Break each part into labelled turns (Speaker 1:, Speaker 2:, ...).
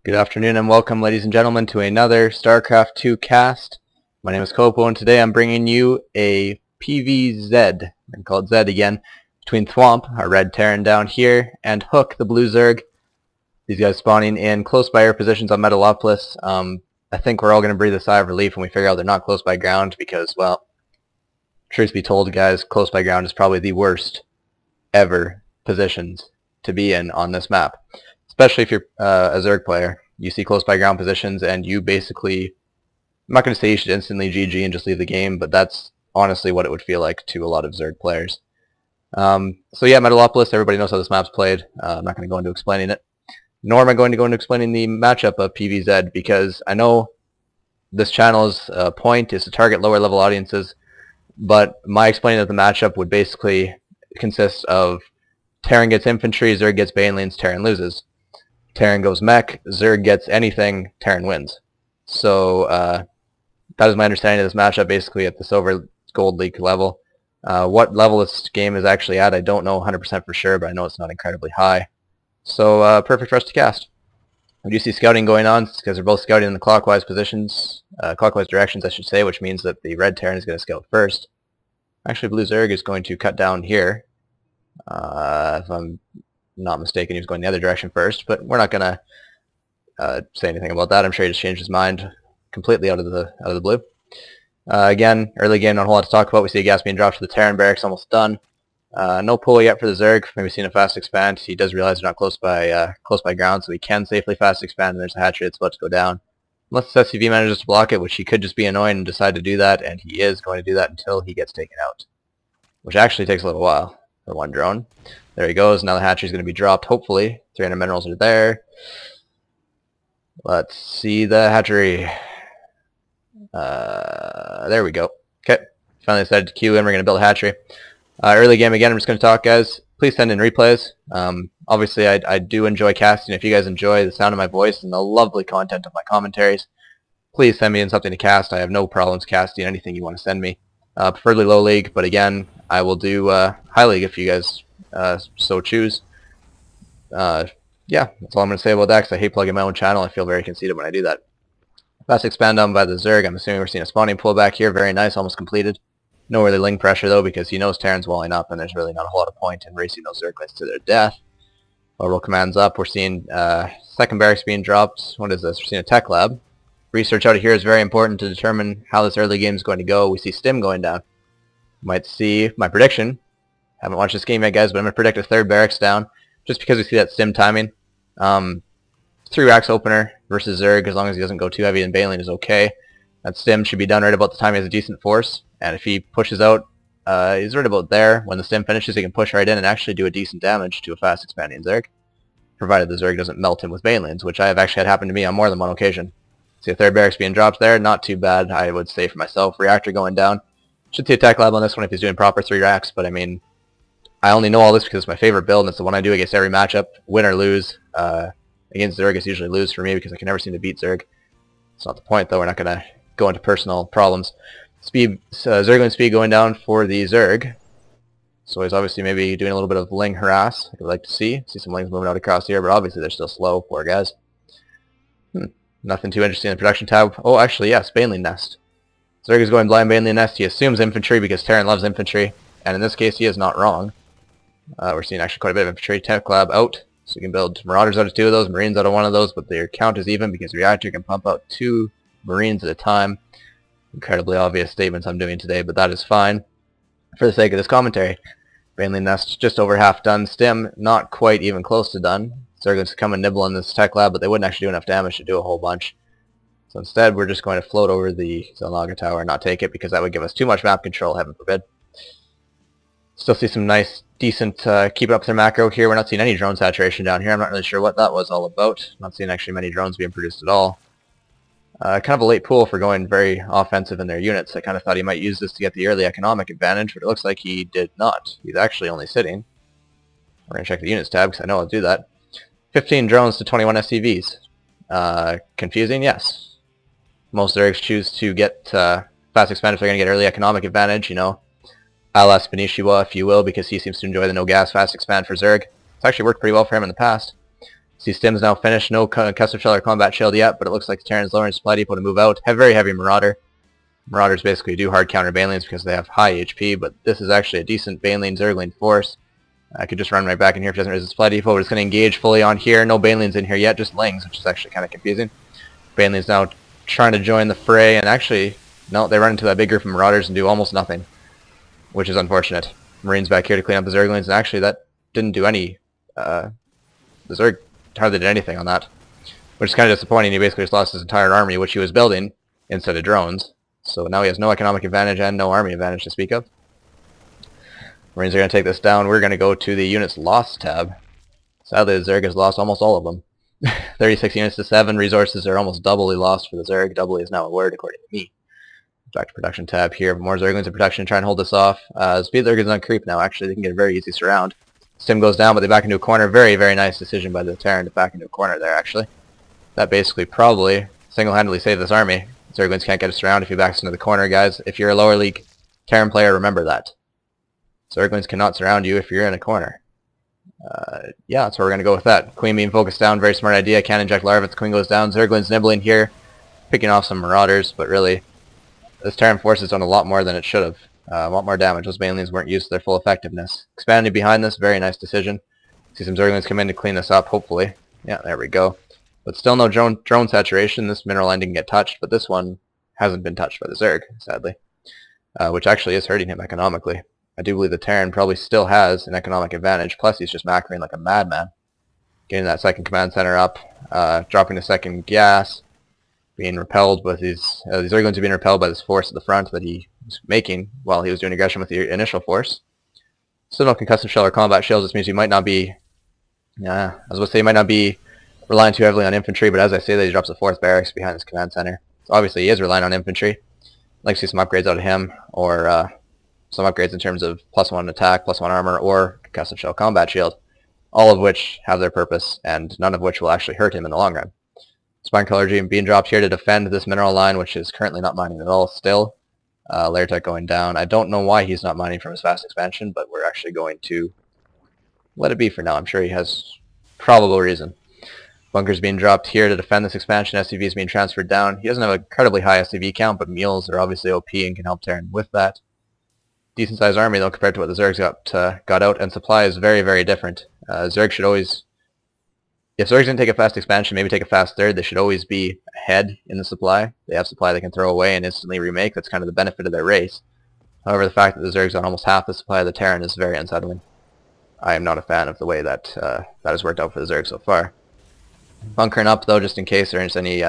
Speaker 1: Good afternoon and welcome, ladies and gentlemen, to another StarCraft 2 cast. My name is Kopo and today I'm bringing you a PvZ, I'm called Zed again, between thwOmp, our red Terran down here, and Hook, the blue Zerg. These guys spawning in close by air positions on Metalopolis. I think we're all going to breathe a sigh of relief when we figure out they're not close by ground because, well, truth be told, guys, close by ground is probably the worst ever positions to be in on this map. Especially if you're a Zerg player. You see close by ground positions and you basically, I'm not going to say you should instantly GG and just leave the game, but that's honestly what it would feel like to a lot of Zerg players. So yeah, Metalopolis, everybody knows how this map's played. I'm not going to go into explaining it. Nor am I going to go into explaining the matchup of PvZ because I know this channel's point is to target lower level audiences, but my explaining of the matchup would basically consist of Terran gets infantry, Zerg gets Banelings, Terran loses. Terran goes mech, Zerg gets anything, Terran wins. So that is my understanding of this matchup basically at the Silver Gold League level. What level this game is actually at I don't know 100% for sure, but I know it's not incredibly high. So perfect for us to cast. We do see scouting going on because they're both scouting in the clockwise positions, clockwise directions I should say, which means that the red Terran is going to scout first. Actually blue Zerg is going to cut down here. If I'm not mistaken, he was going the other direction first, but we're not going to say anything about that. I'm sure he just changed his mind completely out of the blue. Again, early game, not a whole lot to talk about. We see a gas being dropped to the Terran barracks, almost done. No pull yet for the Zerg. Maybe seeing a fast expand. He does realize they're not close by ground, so he can safely fast expand. And there's a hatchery that's about to go down. Unless the SCV manages to block it, which he could just be annoying and decide to do that, and he is going to do that until he gets taken out, which actually takes a little while for one drone. There he goes. Now the hatchery is going to be dropped. Hopefully, 300 minerals are there. Let's see the hatchery. There we go. Okay, finally decided to queue in. We're going to build a hatchery. Early game again. I'm just going to talk, guys. Please send in replays. Obviously, I do enjoy casting. If you guys enjoy the sound of my voice and the lovely content of my commentaries, please send me in something to cast. I have no problems casting anything you want to send me. Preferably low league, but again, I will do high league if you guys so choose. Yeah, that's all I'm going to say about that because I hate plugging my own channel. I feel very conceited when I do that. Fast expand down by the Zerg. I'm assuming we're seeing a spawning pullback here. Very nice, almost completed. No really ling pressure though because he knows Terran's walling up and there's really not a whole lot of point in racing those Zerglings to their death. Roll commands up. We're seeing second barracks being dropped. What is this? We're seeing a tech lab. Research out of here is very important to determine how this early game is going to go. We see stim going down. Might see my prediction. Haven't watched this game yet, guys, but I'm going to predict a third barracks down just because we see that stim timing. 3 racks opener versus Zerg, as long as he doesn't go too heavy and Baneling is okay. That stim should be done right about the time he has a decent force, and if he pushes out, he's right about there. When the stim finishes, he can push right in and actually do a decent damage to a fast expanding Zerg, provided the Zerg doesn't melt him with Banelings, which I have actually had happen to me on more than one occasion. See a third barracks being dropped there, not too bad, I would say for myself. Reactor going down. Should see a tech lab on this one if he's doing proper 3 racks, but I mean, I only know all this because it's my favorite build and it's the one I do against every matchup, win or lose. Against Zerg it's usually lose for me because I can never seem to beat Zerg. It's not the point though, we're not going to go into personal problems. Speed, Zergling speed going down for the Zerg. So he's obviously maybe doing a little bit of ling harass, like I'd like to see. See some lings moving out across here, but obviously they're still slow, poor guys. Nothing too interesting in the production tab. Oh, actually, yes, Baneling Nest. Zerg is going blind Baneling Nest. He assumes infantry because Terran loves infantry, and in this case he is not wrong. We're seeing actually quite a bit of infantry. Tech lab out, so you can build Marauders out of 2 of those, Marines out of 1 of those, but their count is even because the Reactor can pump out 2 Marines at a time. Incredibly obvious statements I'm doing today, but that is fine for the sake of this commentary. Baneling Nest just over half done. Stim not quite even close to done. Zerglings come and nibble in this tech lab, but they wouldn't actually do enough damage to do a whole bunch. So instead, we're just going to float over the Zelnaga tower and not take it because that would give us too much map control, heaven forbid. Still see some nice, decent, keep it up their macro here. We're not seeing any drone saturation down here. I'm not really sure what that was all about. Not seeing actually many drones being produced at all. Kind of a late pool for going very offensive in their units. I kind of thought he might use this to get the early economic advantage, but it looks like he did not. He's actually only sitting. We're going to check the units tab because I know I'll do that. 15 drones to 21 SCVs. Confusing? Yes. Most Zergs choose to get fast expand if they're going to get early economic advantage, you know, a la Spinishua, if you will, because he seems to enjoy the no gas fast expand for Zerg. It's actually worked pretty well for him in the past. See Stim's now finished. No custom shell or combat shield yet, but it looks like the Terran's lowering supply depot to move out. Have very heavy Marauder. Marauders basically do hard counter Banelings because they have high HP, but this is actually a decent Baneling Zergling force. I could just run right back in here if it doesn't resist supply depot, but it's going to engage fully on here. No Banelings in here yet, just Lings, which is actually kind of confusing. Banelings now trying to join the fray, and actually, no, they run into that big group of Marauders and do almost nothing, which is unfortunate. Marines back here to clean up the Zerglings, and actually that didn't do any, the Zerg hardly did anything on that, which is kind of disappointing. He basically just lost his entire army, which he was building, instead of drones. So now he has no economic advantage and no army advantage to speak of. Marines are going to take this down. We're going to go to the units lost tab. Sadly, the Zerg has lost almost all of them. 36 units to 7. Resources are almost doubly lost for the Zerg. Doubly is now a word, according to me. Back to production tab here. More Zerglings in production to try and hold this off. Speed Zerg is on creep now. Actually, they can get a very easy surround. Stim goes down, but they back into a corner. Very, very nice decision by the Terran to back into a corner there, actually. That basically probably single-handedly saved this army. Zerglings can't get a surround if he backs into the corner, guys. If you're a lower league Terran player, remember that. Zerglings cannot surround you if you're in a corner. Yeah, that's where we're going to go with that. Queen being focused down, very smart idea. Can't inject larvae if the Queen goes down. Zerglings nibbling here, picking off some Marauders, but really, this Terran force has done a lot more than it should have. A lot more damage. Those Banelings weren't used to their full effectiveness. Expanding behind this, very nice decision. See some Zerglings come in to clean this up, hopefully. Yeah, there we go. But still no drone saturation. This mineral line didn't get touched, but this one hasn't been touched by the Zerg, sadly. Which actually is hurting him economically. I do believe the Terran probably still has an economic advantage, plus he's just macroing like a madman. Getting that second command center up, dropping a second gas, being repelled with these Zerglings are being repelled by this force at the front that he was making while he was doing aggression with the initial force. Still no concussive shell or combat shields. This means he might not be, I was going to say he might not be relying too heavily on infantry, but as I say that, he drops the 4th barracks behind this command center. So obviously he is relying on infantry. I'd like to see some upgrades out of him, or some upgrades in terms of +1 attack, +1 armor, or concussive shell combat shield, all of which have their purpose, and none of which will actually hurt him in the long run. Spine Color being dropped here to defend this mineral line, which is currently not mining at all still. Layer Tech going down. I don't know why he's not mining from his fast expansion, but we're actually going to let it be for now. I'm sure he has probable reason. Bunkers being dropped here to defend this expansion. SCV is being transferred down. He doesn't have an incredibly high SCV count, but mules are obviously OP and can help Terran with that. Decent sized army though compared to what the Zergs got out, and supply is very, very different. Zerg should always, if Zerg's going to take a fast expansion, maybe take a fast third, they should always be ahead in the supply. They have supply they can throw away and instantly remake. That's kind of the benefit of their race. However, the fact that the Zerg's on almost half the supply of the Terran is very unsettling. I am not a fan of the way that that has worked out for the Zerg so far. Bunkering up though, just in case there is any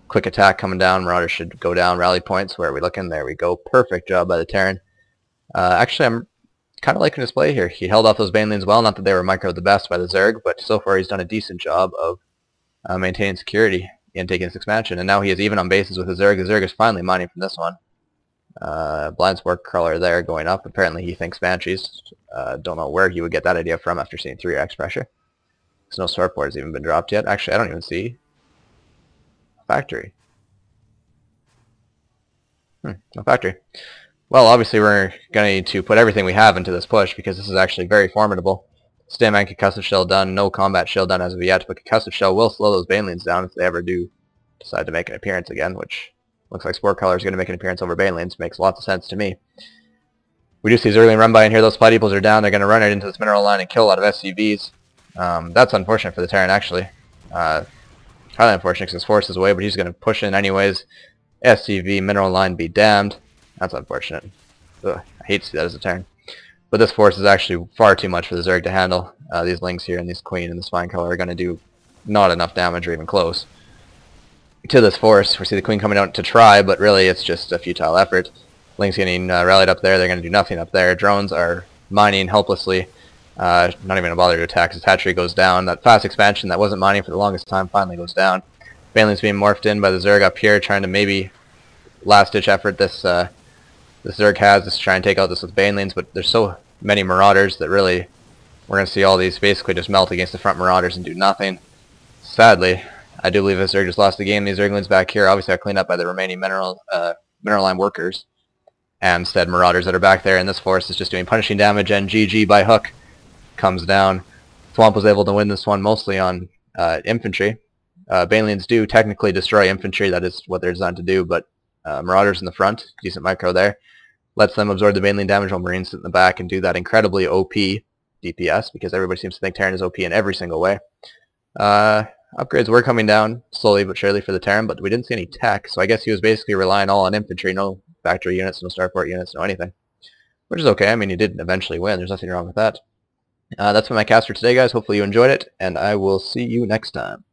Speaker 1: quick attack coming down. Marauders should go down. Rally points, where are we looking? There we go. Perfect job by the Terran. Actually, I'm kind of liking his play here. He held off those Banelings well, not that they were microed the best by the Zerg, but so far he's done a decent job of maintaining security and taking this expansion. And now he is even on bases with the Zerg. The Zerg is finally mining from this one. Blind Spore Crawler there going up. Apparently he thinks Banshees. Don't know where he would get that idea from after seeing 3x pressure. There's no Sword Board has even been dropped yet. Actually, I don't even see a factory. No factory. Well, obviously we're going to need to put everything we have into this push, because this is actually very formidable. Stim and Concussive Shell done, no Combat Shield done as of yet, but Concussive Shell will slow those Banelings down if they ever do decide to make an appearance again, which looks like Spore Color is going to make an appearance over Banelings. Makes lots of sense to me. We do see Zergling run by in here. Those Supply Depots are down. They're going to run it into this mineral line and kill a lot of SCVs. That's unfortunate for the Terran, actually. Highly unfortunate because his force is away, but he's going to push in anyways. SCV, mineral line be damned. That's unfortunate. Ugh, I hate to see that as a Terran. But this force is actually far too much for the Zerg to handle. These Lings here and these Queen and the Spine Color are going to do not enough damage or even close to this force. We see the Queen coming out to try, but really it's just a futile effort. Lings getting rallied up there. They're going to do nothing up there. Drones are mining helplessly. Not even going to bother to attack. His hatchery goes down. That fast expansion that wasn't mining for the longest time finally goes down. Banelings being morphed in by the Zerg up here, trying to maybe last-ditch effort this Zerg has is to try and take out this with Banelings, but there's so many Marauders that really we're going to see all these basically just melt against the front Marauders and do nothing. Sadly, I do believe this Zerg just lost the game. These Zerglings back here obviously are cleaned up by the remaining mineral line workers, and instead Marauders that are back there, and this force is just doing punishing damage, and GG by hook comes down. thwOmp was able to win this one mostly on infantry. Banelians do technically destroy infantry, that is what they're designed to do, but Marauders in the front, decent micro there, lets them absorb the Banelian damage while Marines sit in the back and do that incredibly OP DPS, because everybody seems to think Terran is OP in every single way. Upgrades were coming down slowly but surely for the Terran, but we didn't see any tech, so I guess he was basically relying all on infantry, no factory units, no starport units, no anything. Which is okay, I mean, he did eventually win, there's nothing wrong with that. That's been my cast for today, guys. Hopefully you enjoyed it, and I will see you next time.